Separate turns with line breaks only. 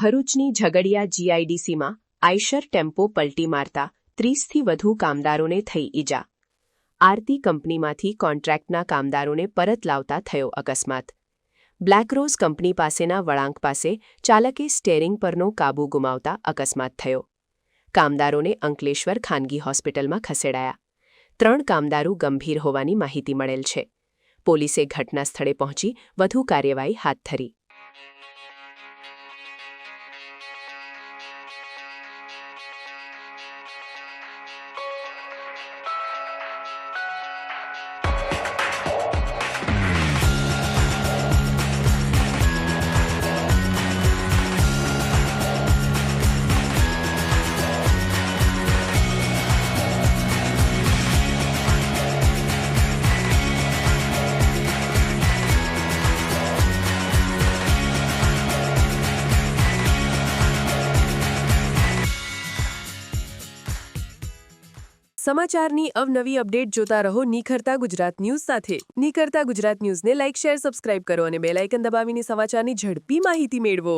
ભરૂચની ઝઘડિયા જીઆઈડીસીમાં આઈશર ટેમ્પો પલટી મારતા 30થી વધુ કામદારોને થઈ ઈજા. આરતી કંપનીમાંથી કોન્ટ્રાક્ટના કામદારોને પરત લાવતા થયો અકસ્માત. બ્લેકરોઝ કંપની પાસેના વળાંક પાસે ચાલકે સ્ટેરિંગ પરનો કાબૂ ગુમાવતા અકસ્માત થયો. કામદારોને અંકલેશ્વર ખાનગી હોસ્પિટલમાં ખસેડાયા. 3 કામદારો ગંભીર હોવાની માહિતી મળેલ છે. પોલીસે ઘટના સ્થળે પહોંચી વધુ કાર્યવાહી હાથ ધરી.
સમાચારની અવનવી અપડેટ જોતા રહો નિખરતા ગુજરાત ન્યૂઝ સાથે. નિખરતા ગુજરાત ન્યૂઝને લાઇક, શેર, સબસ્ક્રાઇબ કરો અને બેલ આઇકન દબાવીને સમાચારની ઝડપી માહિતી મેળવો.